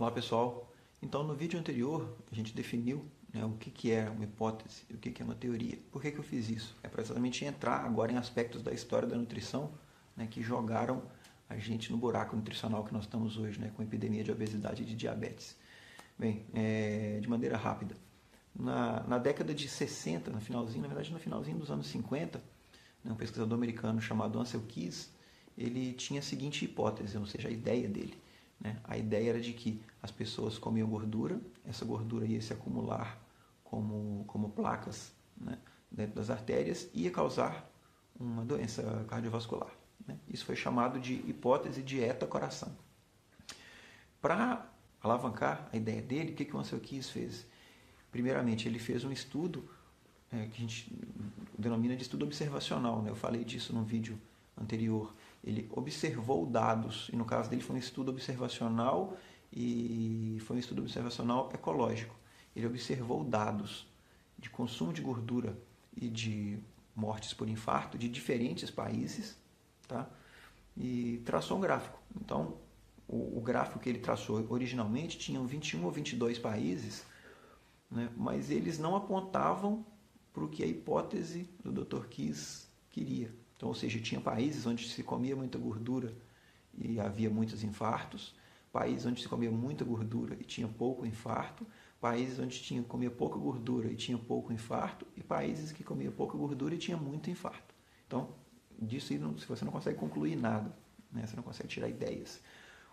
Olá pessoal, então no vídeo anterior a gente definiu, né, o que é uma hipótese e o que é uma teoria. Por que eu fiz isso? É para exatamente entrar agora em aspectos da história da nutrição, né, que jogaram a gente no buraco nutricional que nós estamos hoje, né, com a epidemia de obesidade e de diabetes. Bem, de maneira rápida, na década de 60, no finalzinho dos anos 50, né, um pesquisador americano chamado Ancel Keys, ele tinha a seguinte hipótese, ou seja, a ideia dele. Né? A ideia era de que as pessoas comiam gordura, essa gordura ia se acumular como placas, né, dentro das artérias e ia causar uma doença cardiovascular. Né? Isso foi chamado de hipótese dieta-coração. Para alavancar a ideia dele, o que o Ancel Keys fez? Primeiramente, ele fez um estudo que a gente denomina de estudo observacional. Né? Eu falei disso num vídeo anterior. Ele observou dados, e no caso dele foi um estudo observacional e foi um estudo observacional ecológico. Ele observou dados de consumo de gordura e de mortes por infarto de diferentes países, tá? E traçou um gráfico. Então, o gráfico que ele traçou originalmente tinham 21 ou 22 países, né? Mas eles não apontavam para o que a hipótese do Dr. Keys queria. Então, ou seja, tinha países onde se comia muita gordura e havia muitos infartos, países onde se comia muita gordura e tinha pouco infarto, países onde comia pouca gordura e tinha pouco infarto, e países que comia pouca gordura e tinha muito infarto. Então, disso aí você não consegue concluir nada, né? Você não consegue tirar ideias.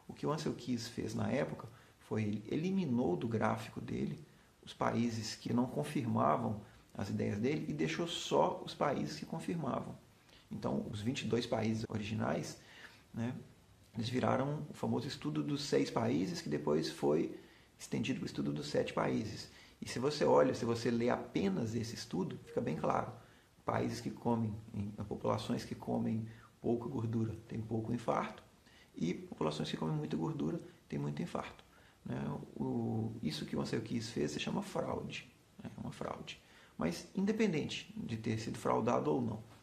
O que o Ancel Keys fez na época foi ele eliminou do gráfico dele os países que não confirmavam as ideias dele e deixou só os países que confirmavam. Então, os 22 países originais, né, eles viraram o famoso estudo dos 6 países, que depois foi estendido para o estudo dos 7 países. E se você lê apenas esse estudo, fica bem claro. Países que comem, populações que comem pouca gordura têm pouco infarto, e populações que comem muita gordura têm muito infarto. Né? Isso que o Ancel Keys fez se chama fraude. É uma fraude. Mas independente de ter sido fraudado ou não,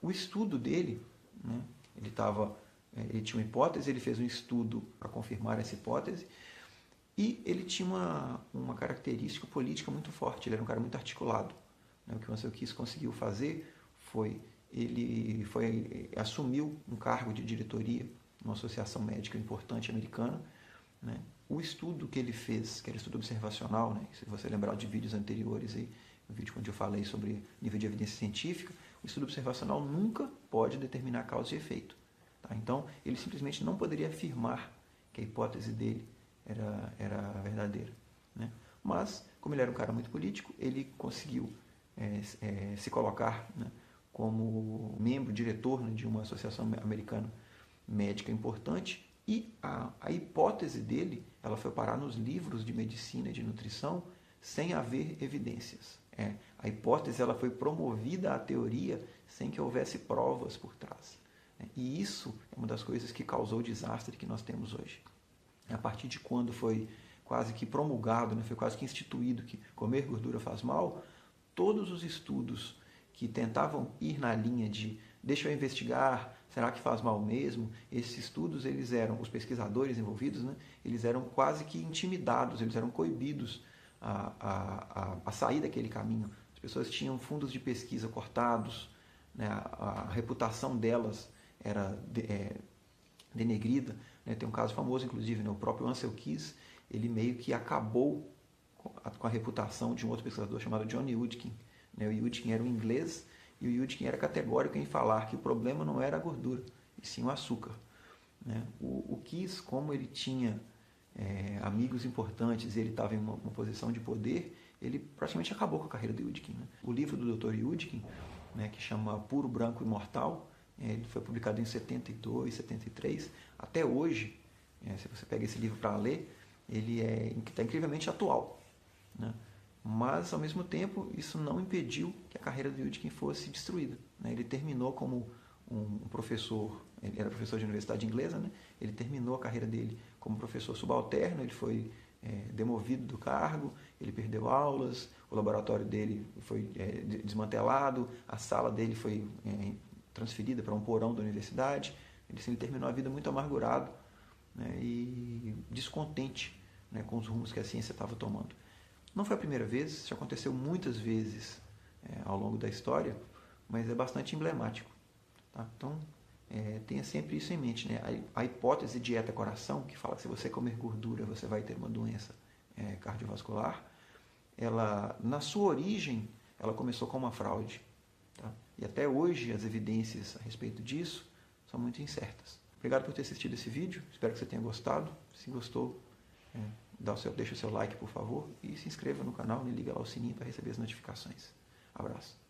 o estudo dele, né, ele tinha uma hipótese, ele fez um estudo para confirmar essa hipótese, e ele tinha uma característica política muito forte, ele era um cara muito articulado. Né? O que o Ancel Keys conseguiu fazer foi, ele assumiu um cargo de diretoria numa associação médica importante americana. Né? O estudo que ele fez, que era estudo observacional, né? Se você lembrar de vídeos anteriores, aí, no vídeo onde eu falei sobre nível de evidência científica, o estudo observacional nunca pode determinar causa e efeito. Tá? Então, ele simplesmente não poderia afirmar que a hipótese dele era verdadeira. Né? Mas, como ele era um cara muito político, ele conseguiu se colocar, né, como membro, diretor, né, de uma associação americana médica importante, e a hipótese dele ela foi parar nos livros de medicina e de nutrição sem haver evidências. A hipótese ela foi promovida à teoria sem que houvesse provas por trás. E isso é uma das coisas que causou o desastre que nós temos hoje. A partir de quando foi quase que promulgado, né, foi quase que instituído que comer gordura faz mal, todos os estudos que tentavam ir na linha de deixa eu investigar, será que faz mal mesmo? Esses estudos, os pesquisadores envolvidos, né, eles eram quase que intimidados, eles eram coibidos a sair daquele caminho. As pessoas tinham fundos de pesquisa cortados, né, a reputação delas era denegrida. Né? Tem um caso famoso, inclusive, né, o próprio Ancel Keys, ele meio que acabou com a reputação de um outro pesquisador chamado John Yudkin. Né? O Yudkin era um inglês, e o Yudkin era categórico em falar que o problema não era a gordura, e sim o açúcar. Né? O Keys, como ele tinha amigos importantes e ele estava em uma posição de poder, ele praticamente acabou com a carreira do Yudkin. Né? O livro do Dr. Yudkin, né, que chama Puro Branco Imortal, ele foi publicado em 72, 73. Até hoje, se você pega esse livro para ler, ele está incrivelmente atual. Né? Mas, ao mesmo tempo, isso não impediu que a carreira do Yudkin fosse destruída. Né? Ele terminou como um professor, ele era professor de universidade inglesa, né? Ele terminou a carreira dele como professor subalterno, ele foi demovido do cargo, ele perdeu aulas, o laboratório dele foi desmantelado, a sala dele foi transferida para um porão da universidade. Ele terminou a vida muito amargurado, né, e descontente, né, com os rumos que a ciência estava tomando. Não foi a primeira vez, isso aconteceu muitas vezes ao longo da história, mas é bastante emblemático. Tá? Então, tenha sempre isso em mente. Né? A hipótese dieta-coração, que fala que se você comer gordura você vai ter uma doença cardiovascular, ela, na sua origem, ela começou com uma fraude. Tá? E até hoje as evidências a respeito disso são muito incertas. Obrigado por ter assistido esse vídeo, espero que você tenha gostado. Se gostou, deixa o seu like, por favor, e se inscreva no canal e liga lá o sininho para receber as notificações. Abraço.